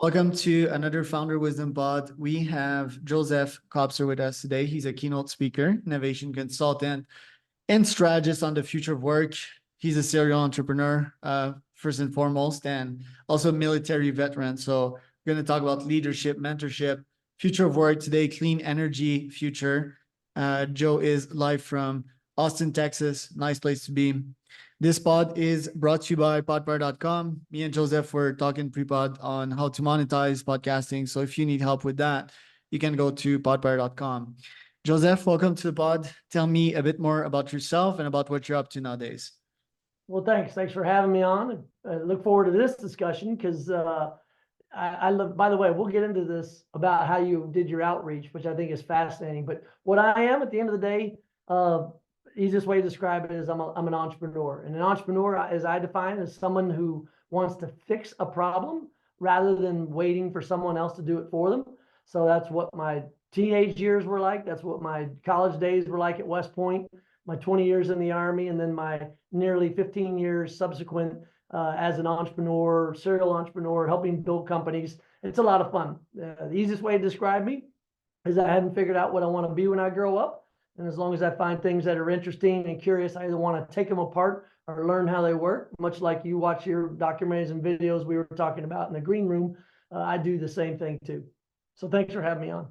Welcome to another Founder Wisdom Pod. We have Joseph Kopser with us today. He's a keynote speaker, innovation consultant, and strategist on the future of work. He's a serial entrepreneur, first and foremost, and also a military veteran. So we're going to talk about leadership, mentorship, future of work today, clean energy future. Joe is live from Austin, Texas. Nice place to be. This pod is brought to you by podbar.com. Me and Joseph were talking pre-pod on how to monetize podcasting. So if you need help with that, you can go to podbar.com. Joseph, welcome to the pod. Tell me a bit more about yourself and about what you're up to nowadays. Well, thanks. Thanks for having me on. I look forward to this discussion because I love, by the way, we'll get into this about how you did your outreach, which I think is fascinating. But what I am at the end of the day, easiest way to describe it is I'm an entrepreneur. And an entrepreneur, as I define, is someone who wants to fix a problem rather than waiting for someone else to do it for them. So that's what my teenage years were like. That's what my college days were like at West Point, my 20 years in the Army, and then my nearly 15 years subsequent as an entrepreneur, serial entrepreneur, helping build companies. It's a lot of fun. The easiest way to describe me is I haven't figured out what I want to be when I grow up. And as long as I find things that are interesting and curious, I either want to take them apart or learn how they work, much like you watch your documentaries and videos we were talking about in the green room. I do the same thing too. So thanks for having me on.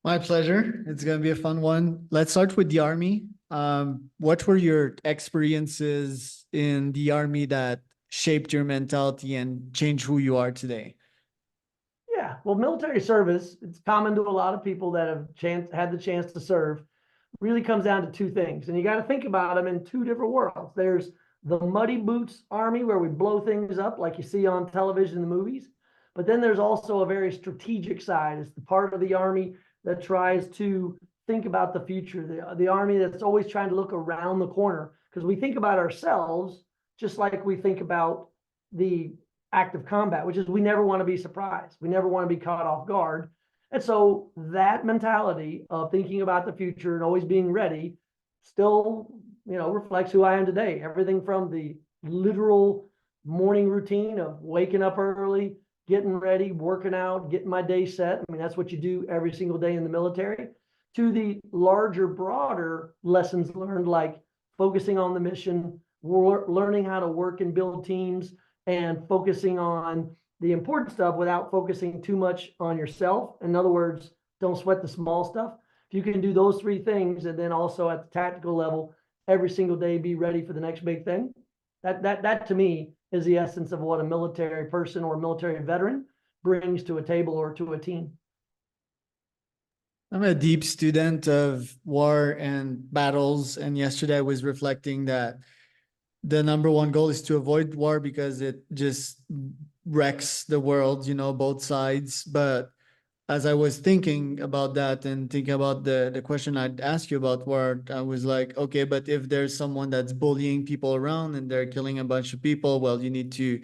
My pleasure. It's going to be a fun one. Let's start with the Army. What were your experiences in the Army that shaped your mentality and changed who you are today? Yeah, well, military service, it's common to a lot of people that have had the chance to serve, really comes down to two things. And you got to think about them in two different worlds. There's the muddy boots army where we blow things up like you see on television and the movies. But then there's also a very strategic side. It's the part of the Army that tries to think about the future, the Army that's always trying to look around the corner, because we think about ourselves just like we think about the active combat, which is we never want to be surprised. We never want to be caught off guard. And so that mentality of thinking about the future and always being ready still, reflects who I am today. Everything from the literal morning routine of waking up early, getting ready, working out, getting my day set. I mean, that's what you do every single day in the military, to the larger, broader lessons learned, like focusing on the mission, learning how to work and build teams, and focusing on the important stuff without focusing too much on yourself. In other words, don't sweat the small stuff. If you can do those three things, and then also at the tactical level, every single day be ready for the next big thing, that to me is the essence of what a military person or a military veteran brings to a table or to a team. I'm a deep student of war and battles, and yesterday I was reflecting that the number one goal is to avoid war because it just wrecks the world, both sides. But as I was thinking about that and thinking about the question I'd ask you about war, I was like, okay, but if there's someone that's bullying people around and they're killing a bunch of people, well, you need to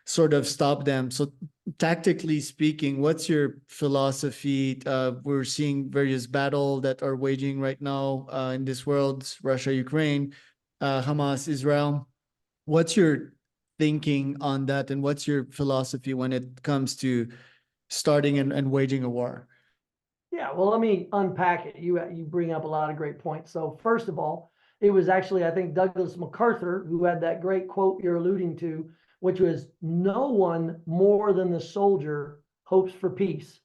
sort of stop them. So tactically speaking, what's your philosophy? We're seeing various battles that are waging right now in this world, Russia, Ukraine, Hamas, Israel. What's your thinking on that, and what's your philosophy when it comes to starting and waging a war? Yeah, well, let me unpack it. You bring up a lot of great points. So first of all, it was actually, I think, Douglas MacArthur who had that great quote you're alluding to, which was, no one more than the soldier hopes for peace.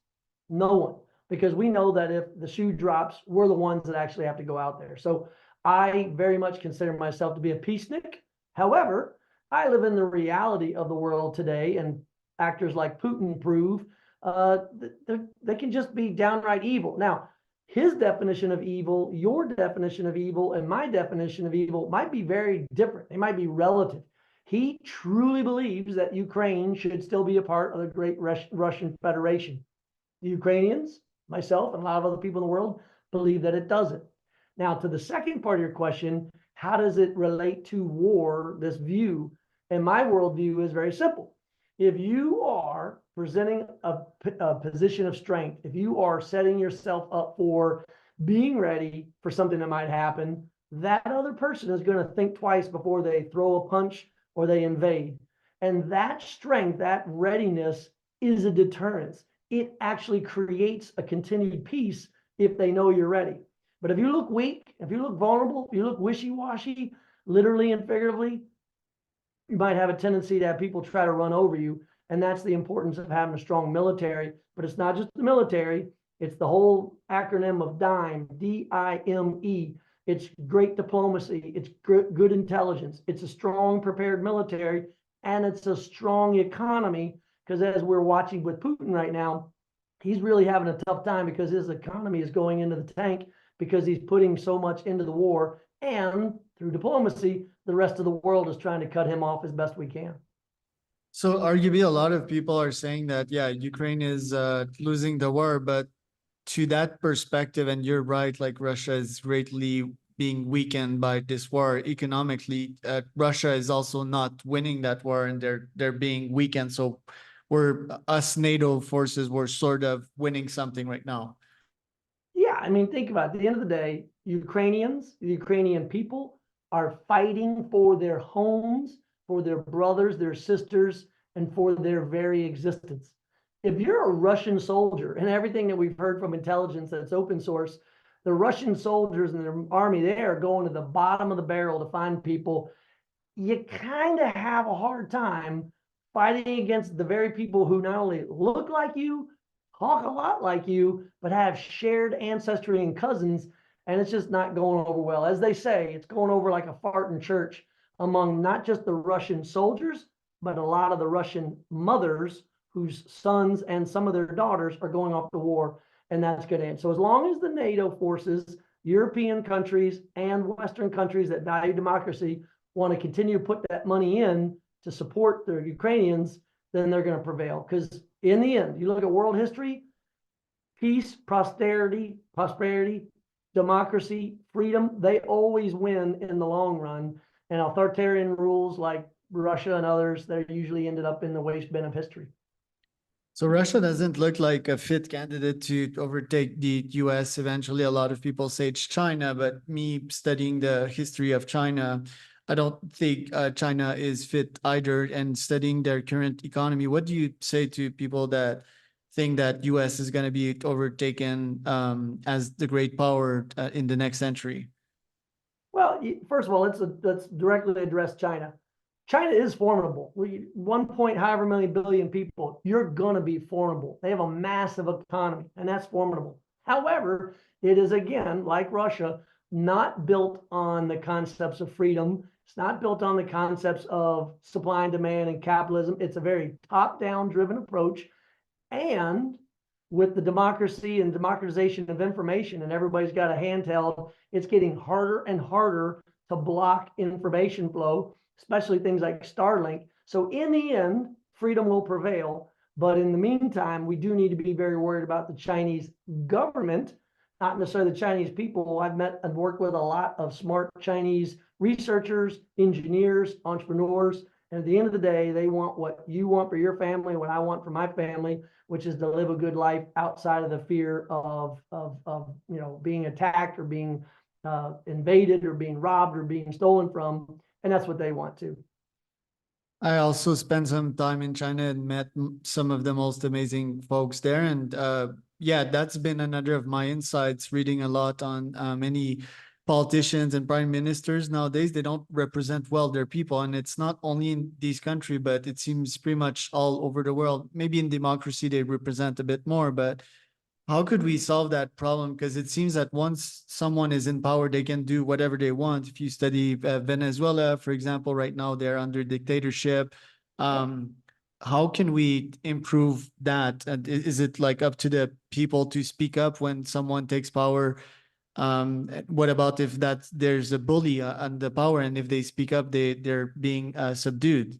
No one. Because we know that if the shoe drops, we're the ones that actually have to go out there. So I very much consider myself to be a peacenik. However, I live in the reality of the world today, and actors like Putin prove they can just be downright evil. Now, his definition of evil, your definition of evil, and my definition of evil might be very different. They might be relative. He truly believes that Ukraine should still be a part of the great Russian Federation. The Ukrainians, myself, and a lot of other people in the world believe that it doesn't. Now, to the second part of your question, how does it relate to war, this view? And my worldview is very simple. If you are presenting a position of strength, if you are setting yourself up for being ready for something that might happen, that other person is going to think twice before they throw a punch or they invade. And that strength, that readiness is a deterrence. It actually creates a continued peace if they know you're ready. But if you look weak, if you look vulnerable, if you look wishy-washy, literally and figuratively, you might have a tendency to have people try to run over you. And that's the importance of having a strong military. But it's not just the military, it's the whole acronym of DIME, D-I-M-E. It's great diplomacy, it's good intelligence, it's a strong, prepared military, and it's a strong economy. Because as we're watching with Putin right now, he's really having a tough time because his economy is going into the tank because he's putting so much into the war. And through diplomacy, the rest of the world is trying to cut him off as best we can. So arguably, a lot of people are saying that, yeah, Ukraine is losing the war, but to that perspective, and you're right, like Russia is greatly being weakened by this war economically. Russia is also not winning that war, and they're being weakened. So we're us NATO forces were sort of winning something right now. Yeah, I mean, think about it. At the end of the day, Ukrainians, the Ukrainian people are fighting for their homes, for their brothers, their sisters, and for their very existence. If you're a Russian soldier, and everything that we've heard from intelligence that's open source, the Russian soldiers and their army there are going to the bottom of the barrel to find people. You kind of have a hard time fighting against the very people who not only look like you, talk a lot like you, but have shared ancestry and cousins. And it's just not going over well. As they say, it's going over like a fart in church among not just the Russian soldiers, but a lot of the Russian mothers whose sons and some of their daughters are going off to war. And that's going to end. So as long as the NATO forces, European countries, and Western countries that value democracy want to continue to put that money in to support the Ukrainians, then they're going to prevail. Because in the end, you look at world history, peace, prosperity, democracy, freedom, they always win in the long run. And authoritarian rules like Russia and others, they're usually ended up in the waste bin of history. So Russia doesn't look like a fit candidate to overtake the US eventually. A lot of people say it's China, but me studying the history of China, I don't think China is fit either. And studying their current economy, what do you say to people that think that US is going to be overtaken as the great power in the next century? Well, first of all, let's directly address China. China is formidable. 1 however many billion people, you're going to be formidable. They have a massive economy, and that's formidable. However, it is, again, like Russia, not built on the concepts of freedom. It's not built on the concepts of supply and demand and capitalism. It's a very top-down driven approach. And with the democracy and democratization of information, and everybody's got a handheld, it's getting harder and harder to block information flow, especially things like Starlink. So in the end, freedom will prevail. But in the meantime, we do need to be very worried about the Chinese government, not necessarily the Chinese people. I've met and worked with a lot of smart Chinese researchers, engineers, entrepreneurs. And at the end of the day, they want what you want for your family, what I want for my family, which is to live a good life outside of the fear of being attacked or being invaded or being robbed or being stolen from. And that's what they want to. I also spent some time in China and met some of the most amazing folks there. And yeah, that's been another of my insights, reading a lot on many politicians and prime ministers nowadays. They don't represent well their people. And it's not only in these countries, but it seems pretty much all over the world. Maybe in democracy, they represent a bit more, but how could we solve that problem? Because it seems that once someone is in power, they can do whatever they want. If you study Venezuela, for example, right now they're under dictatorship. How can we improve that? And is it like up to the people to speak up when someone takes power? What about if there's a bully on the power, and if they speak up, they're being subdued?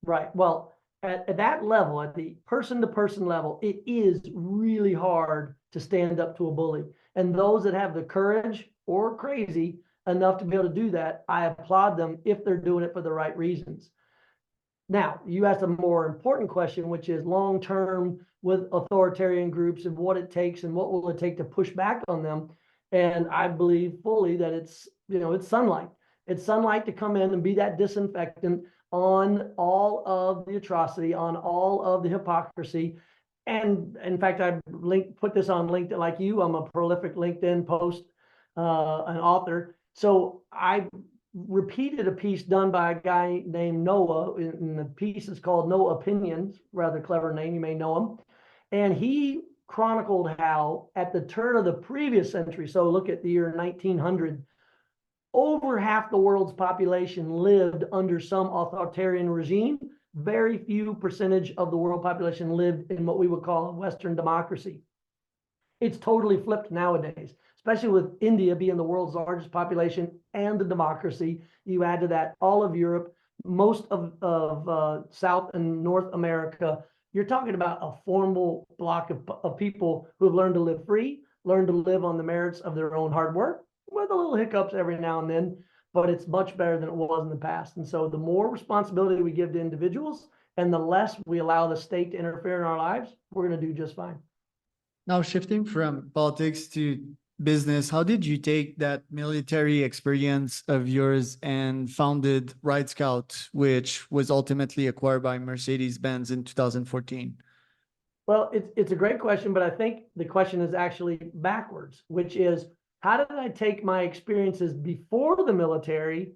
Right. Well, at that level, at the person-to-person level, it is really hard to stand up to a bully. And those that have the courage or crazy enough to be able to do that, I applaud them if they're doing it for the right reasons. Now, you asked a more important question, which is long-term with authoritarian groups and what it takes and what will it take to push back on them. And I believe fully that it's sunlight. It's sunlight to come in and be that disinfectant on all of the atrocity, on all of the hypocrisy. And in fact, I put this on LinkedIn like you. I'm a prolific LinkedIn post, an author. So I repeated a piece done by a guy named Noah, and the piece is called No Opinions, rather clever name, you may know him. And he chronicled how at the turn of the previous century, so look at the year 1900, over half the world's population lived under some authoritarian regime. Very few percentage of the world population lived in what we would call a Western democracy. It's totally flipped nowadays, especially with India being the world's largest population and a democracy. You add to that all of Europe, most of South and North America. You're talking about a formidable block of people who have learned to live free, learned to live on the merits of their own hard work, with a little hiccups every now and then, but it's much better than it was in the past. And so the more responsibility we give to individuals and the less we allow the state to interfere in our lives, we're going to do just fine. Now, shifting from politics to business, how did you take that military experience of yours and founded Ride Scout, which was ultimately acquired by Mercedes-Benz in 2014? Well, it's a great question, but I think the question is actually backwards, which is, how did I take my experiences before the military,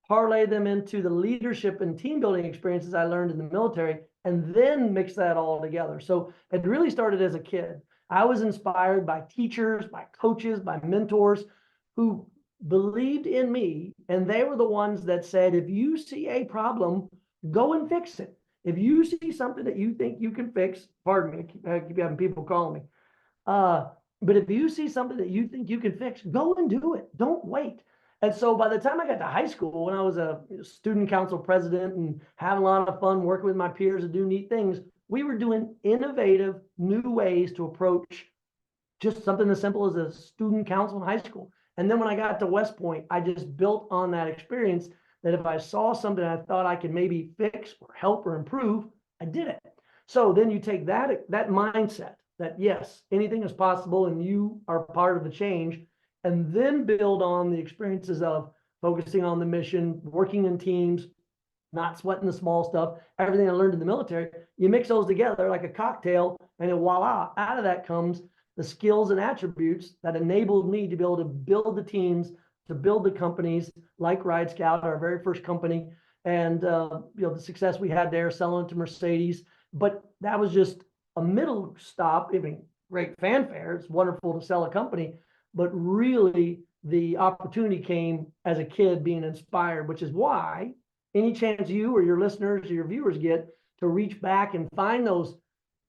parlay them into the leadership and team building experiences I learned in the military, and then mix that all together? So it really started as a kid. I was inspired by teachers, by coaches, by mentors who believed in me, and they were the ones that said, if you see a problem, go and fix it. If you see something that you think you can fix, pardon me, I keep having people calling me. But if you see something that you think you can fix, go and do it. Don't wait. And so by the time I got to high school, when I was a student council president and having a lot of fun working with my peers to do neat things, we were doing innovative new ways to approach just something as simple as a student council in high school. And then when I got to West Point, I just built on that experience that if I saw something I thought I could maybe fix or help or improve, I did it. So then you take that mindset that yes, anything is possible and you are part of the change, and then build on the experiences of focusing on the mission, working in teams, not sweating the small stuff, everything I learned in the military. You mix those together like a cocktail, and then voila, out of that comes the skills and attributes that enabled me to be able to build the teams, to build the companies like Ride Scout, our very first company, and the success we had there selling to Mercedes. But that was just a middle stop. I mean, great fanfare. It's wonderful to sell a company, but really the opportunity came as a kid being inspired, which is why any chance you or your listeners or your viewers get to reach back and find those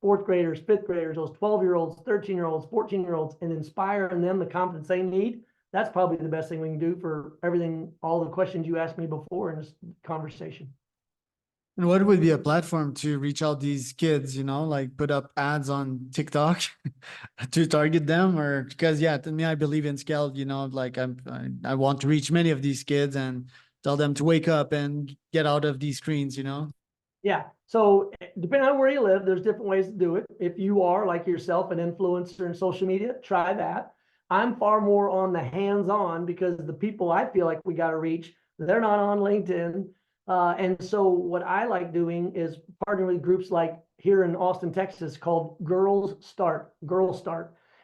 fourth graders, fifth graders, those 12-year-olds, 13-year-olds, 14-year-olds, and inspire in them the confidence they need, that's probably the best thing we can do for everything, all the questions you asked me before in this conversation. And what would be a platform to reach out these kids, like put up ads on TikTok to target them? Or because, yeah, to me, I believe in scale, like I want to reach many of these kids and tell them to wake up and get out of these screens, Yeah. So depending on where you live, there's different ways to do it. If you are like yourself, an influencer in social media, try that. I'm far more on the hands-on because the people I feel like we got to reach, they're not on LinkedIn. And so what I like doing is partnering with groups like here in Austin, Texas, called Girls Start.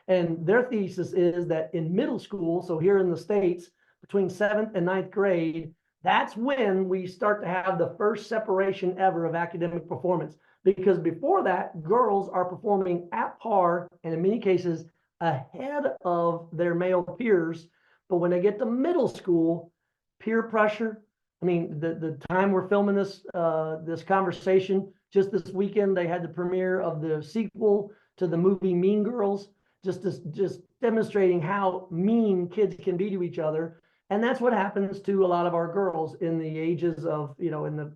And their thesis is that in middle school, so here in the States, between 7th and 9th grade, that's when we start to have the first separation ever of academic performance. Because before that, girls are performing at par, and in many cases, ahead of their male peers. But when they get to middle school, peer pressure. I mean, the time we're filming this conversation, just this weekend, they had the premiere of the sequel to the movie Mean Girls, just demonstrating how mean kids can be to each other. And that's what happens to a lot of our girls in the ages of, in the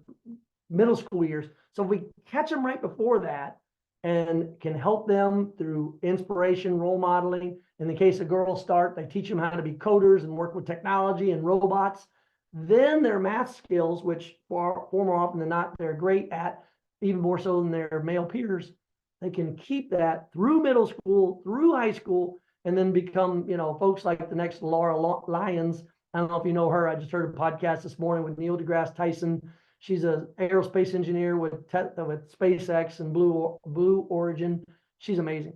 middle school years. So if we catch them right before that and can help them through inspiration, role modeling. In the case of Girls Start, they teach them how to be coders and work with technology and robots. Then their math skills, which far more often than not, they're great at, even more so than their male peers, they can keep that through middle school, through high school, and then become, folks like the next Laura Lyons. I don't know if you know her. I just heard a podcast this morning with Neil deGrasse Tyson She's an aerospace engineer with SpaceX and Blue Origin. She's amazing.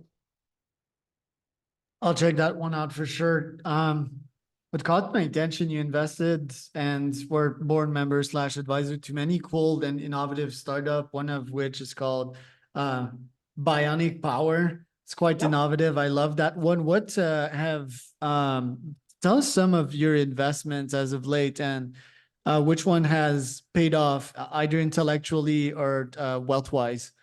I'll check that one out for sure. What caught my attention, you invested and were board member slash advisor to many cool and innovative startup, one of which is called Bionic Power. It's quite Yep. innovative. I love that one. What tell us some of your investments as of late and which one has paid off either intellectually or wealth-wise?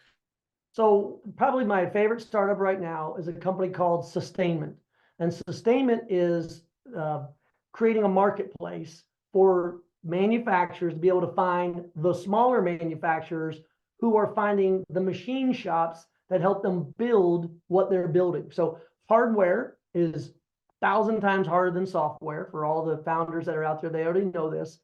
So probably my favorite startup right now is a company called Sustainment. And Sustainment is creating a marketplace for manufacturers to be able to find the smaller manufacturers who are finding the machine shops that help them build what they're building. So hardware is 1,000 times harder than software for all the founders that are out there. They already know this,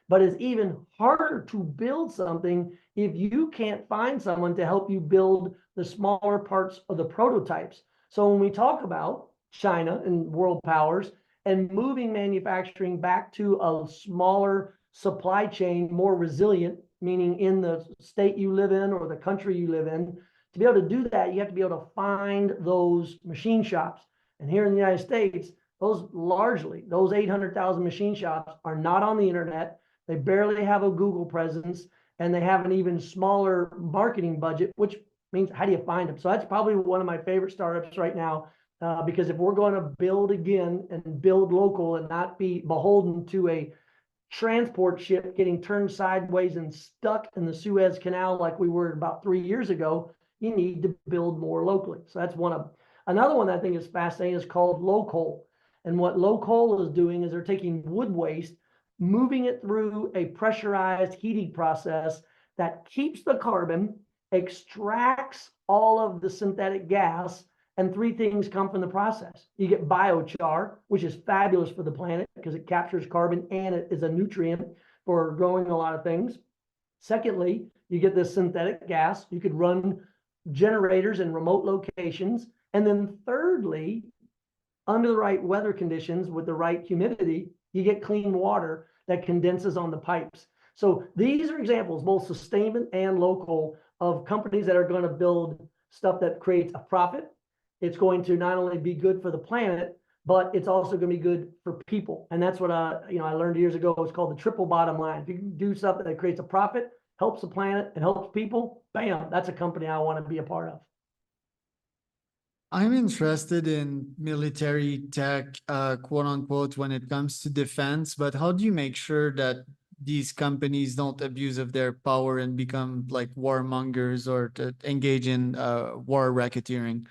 but it's even harder to build something if you can't find someone to help you build the smaller parts of the prototypes. So when we talk about China and world powers and moving manufacturing back to a smaller supply chain, more resilient, meaning in the state you live in or the country you live in, to be able to do that, you have to be able to find those machine shops. And here in the United States, those 800,000 machine shops are not on the internet. They barely have a Google presence, and they have an even smaller marketing budget, which means how do you find them? So that's probably one of my favorite startups right now, because if we're going to build again and build local and not be beholden to a transport ship getting turned sideways and stuck in the Suez Canal like we were about 3 years ago, you need to build more locally. So that's one of them. Another one that I think is fascinating is called Locoal. And what Locoal is doing is they're taking wood waste, moving it through a pressurized heating process that keeps the carbon, extracts all of the synthetic gas, and three things come from the process. You get biochar, which is fabulous for the planet because it captures carbon and it is a nutrient for growing a lot of things. Secondly, you get this synthetic gas. You could run generators in remote locations. And then thirdly, under the right weather conditions with the right humidity, you get clean water that condenses on the pipes. So these are examples, both Sustainment and Locoal, of companies that are going to build stuff that creates a profit. It's going to not only be good for the planet, but it's also going to be good for people. And that's what I learned years ago. It's called the triple bottom line. If you can do something that creates a profit, helps the planet, and helps people, bam, that's a company I want to be a part of. I'm interested in military tech, quote unquote, when it comes to defense, but how do you make sure that these companies don't abuse of their power and become like warmongers or to engage in war racketeering?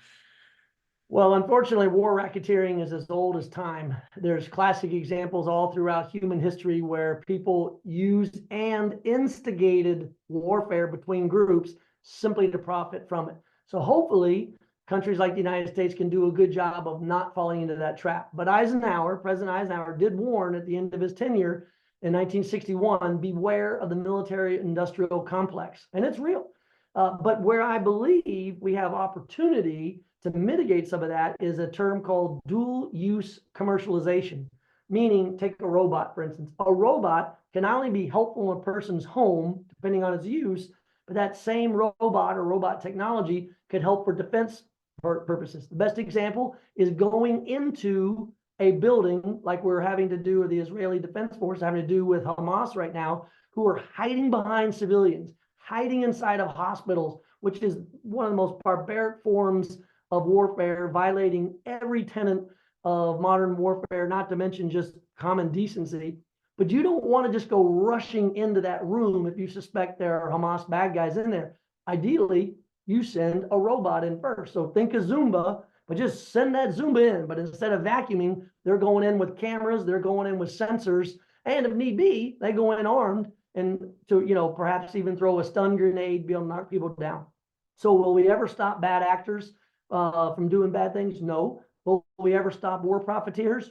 Well, unfortunately, war racketeering is as old as time. There's classic examples all throughout human history where people used and instigated warfare between groups simply to profit from it. So hopefully, countries like the United States can do a good job of not falling into that trap. But President Eisenhower did warn at the end of his tenure in 1961, beware of the military-industrial complex. And it's real. But where I believe we have opportunity to mitigate some of that is a term called dual use commercialization, meaning take a robot, for instance. A robot can not only be helpful in a person's home, depending on its use, but that same robot or robot technology could help for defense purposes. The best example is going into a building like we're having to do, or the Israeli Defense Force having to do with Hamas right now, who are hiding behind civilians, hiding inside of hospitals, which is one of the most barbaric forms of warfare, violating every tenet of modern warfare, not to mention just common decency. But you don't want to just go rushing into that room if you suspect there are Hamas bad guys in there. Ideally, you send a robot in first. So think of Zumba, but just send that Zumba in. But instead of vacuuming, they're going in with cameras, they're going in with sensors, and if need be, they go in armed and to, perhaps even throw a stun grenade, be able to knock people down. So will we ever stop bad actors from doing bad things? No. Will we ever stop war profiteers?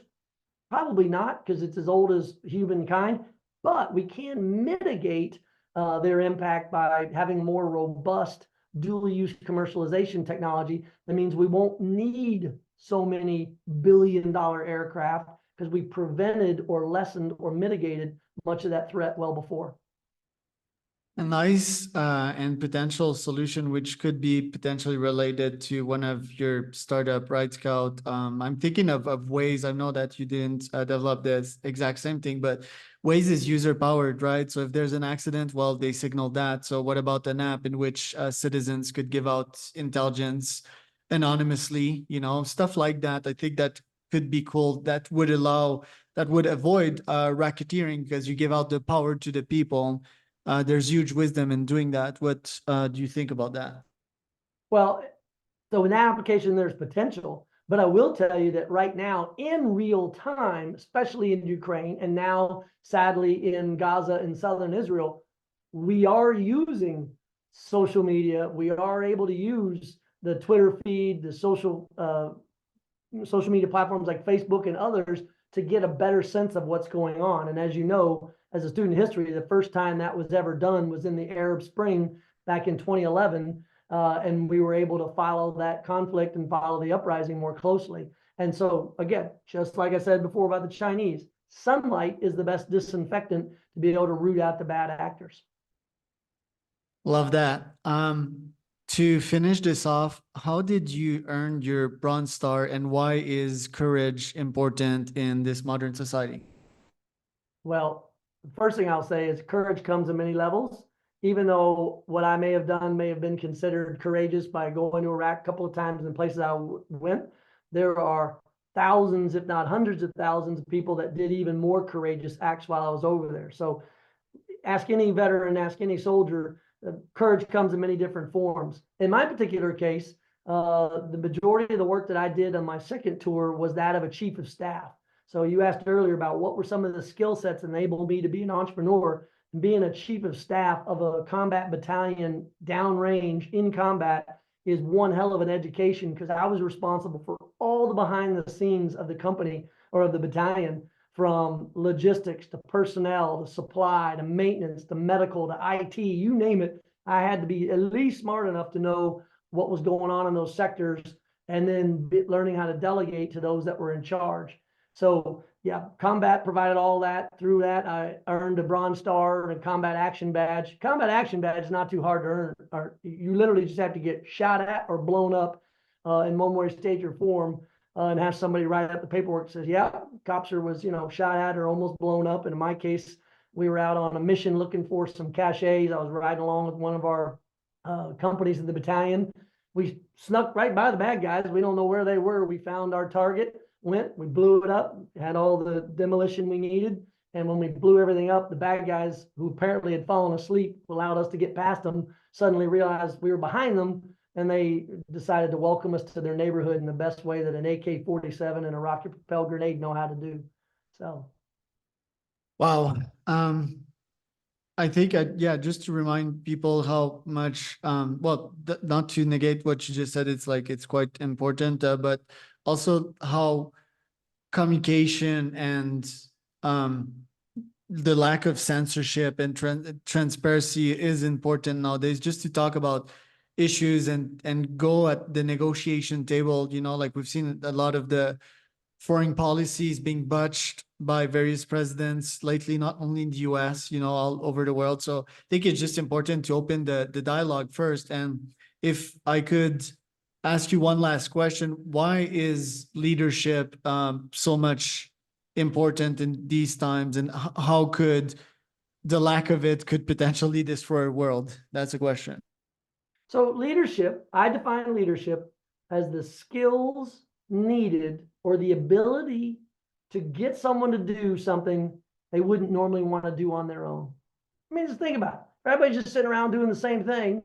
Probably not, because it's as old as humankind, but we can mitigate their impact by having more robust dual-use commercialization technology. That means we won't need so many billion-dollar aircraft because we prevented or lessened or mitigated much of that threat well before. A nice and potential solution, which could be potentially related to one of your startup, right, Scout? I'm thinking of Waze. I know that you didn't develop this exact same thing, but Waze is user powered, right? So if there's an accident, well, they signal that. So what about an app in which citizens could give out intelligence anonymously, stuff like that? I think that could be cool. That would avoid racketeering because you give out the power to the people. There's huge wisdom in doing that. What do you think about that? Well, so in that application, there's potential. But I will tell you that right now, in real time, especially in Ukraine, and now sadly in Gaza and southern Israel, we are using social media. We are able to use the Twitter feed, the social media platforms like Facebook and others to get a better sense of what's going on. And as you know, as a student history, the first time that was ever done was in the Arab Spring back in 2011. And we were able to follow that conflict and follow the uprising more closely. And so, again, just like I said before about the Chinese, sunlight is the best disinfectant to be able to root out the bad actors. Love that. To finish this off, how did you earn your Bronze Star and why is courage important in this modern society? Well, the first thing I'll say is courage comes in many levels. Even though what I may have done may have been considered courageous by going to Iraq a couple of times in places I went, there are thousands, if not hundreds of thousands of people that did even more courageous acts while I was over there. So ask any veteran, ask any soldier, courage comes in many different forms. In my particular case, the majority of the work that I did on my second tour was that of a chief of staff. So you asked earlier about what were some of the skill sets that enabled me to be an entrepreneur. And being a chief of staff of a combat battalion downrange in combat is one hell of an education because I was responsible for all the behind the scenes of the company or of the battalion, from logistics to personnel to supply to maintenance to medical to IT, you name it. I had to be at least smart enough to know what was going on in those sectors and then learning how to delegate to those that were in charge. So yeah, combat provided all that. Through that, I earned a Bronze Star and a combat action badge. Combat action badge is not too hard to earn. You literally just have to get shot at or blown up in one way, stage, or form, and have somebody write up the paperwork that says, yeah, Kopser was, shot at or almost blown up. And in my case, we were out on a mission looking for some caches. I was riding along with one of our companies in the battalion. We snuck right by the bad guys. We don't know where they were. We found our target, we blew it up, had all the demolition we needed. And when we blew everything up, the bad guys, who apparently had fallen asleep, allowed us to get past them, suddenly realized we were behind them, and they decided to welcome us to their neighborhood in the best way that an AK-47 and a rocket propelled grenade know how to do. So, Wow. I think, yeah, just to remind people how much, well, not to negate what you just said, it's quite important, but also how communication and the lack of censorship and transparency is important nowadays, just to talk about issues and go at the negotiation table, like we've seen a lot of the foreign policies being botched by various presidents lately, not only in the US, all over the world. So I think it's just important to open the dialogue first. And if I could ask you one last question, why is leadership so much important in these times, and how could the lack of it could potentially destroy our world? That's a question. So leadership, I define leadership as the skills needed or the ability to get someone to do something they wouldn't normally want to do on their own. I mean, just think about it. Everybody's just sitting around doing the same thing.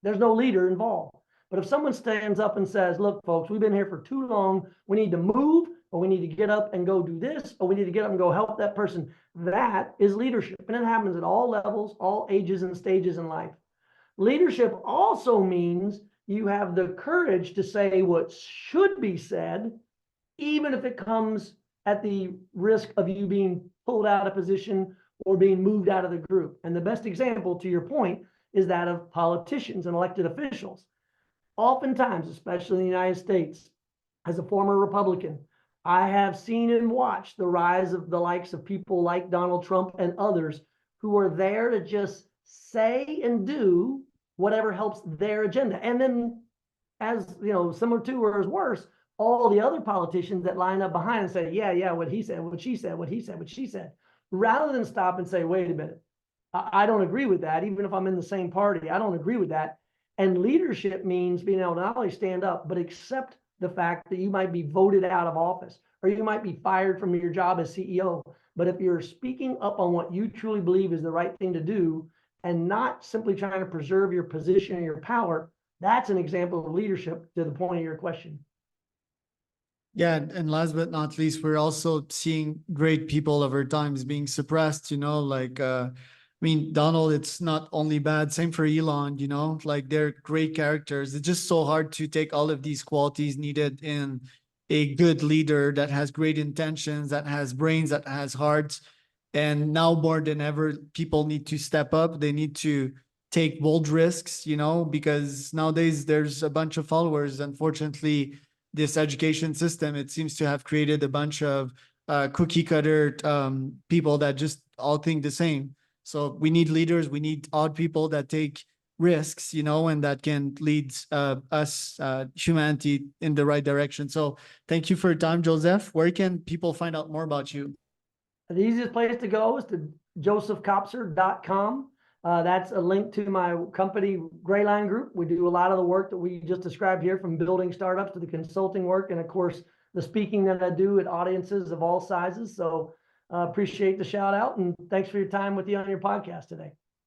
There's no leader involved. But if someone stands up and says, look, folks, we've been here for too long. We need to move, or we need to get up and go do this, or we need to get up and go help that person. That is leadership. And it happens at all levels, all ages and stages in life. Leadership also means you have the courage to say what should be said, even if it comes at the risk of you being pulled out of position or being moved out of the group. And the best example, to your point, is that of politicians and elected officials. Oftentimes, especially in the United States, as a former Republican, I have seen and watched the rise of the likes of people like Donald Trump and others who are there to just say and do whatever helps their agenda. And then, as you know, similar to or as worse, all the other politicians that line up behind and say, yeah, what he said, what she said, what he said, what she said, rather than stop and say, wait a minute, I don't agree with that. Even if I'm in the same party, I don't agree with that. And leadership means being able to not only stand up, but accept the fact that you might be voted out of office or you might be fired from your job as CEO. But if you're speaking up on what you truly believe is the right thing to do and not simply trying to preserve your position and your power, that's an example of leadership to the point of your question. Yeah, and last but not least, we're also seeing great people over times being suppressed, like I mean, Donald, it's not only bad, same for Elon, like they're great characters. It's just so hard to take all of these qualities needed in a good leader that has great intentions, that has brains, that has hearts. And now more than ever, people need to step up. They need to take bold risks, because nowadays there's a bunch of followers. Unfortunately, this education system, it seems to have created a bunch of cookie cutter people that just all think the same. So we need leaders, we need odd people that take risks, and that can lead us, humanity, in the right direction. So thank you for your time, Joseph. Where can people find out more about you? The easiest place to go is to josephkopser.com. That's a link to my company, Grayline Group. We do a lot of the work that we just described here, from building startups to the consulting work, and of course, the speaking that I do at audiences of all sizes. So appreciate the shout out, and thanks for your time with you on your podcast today.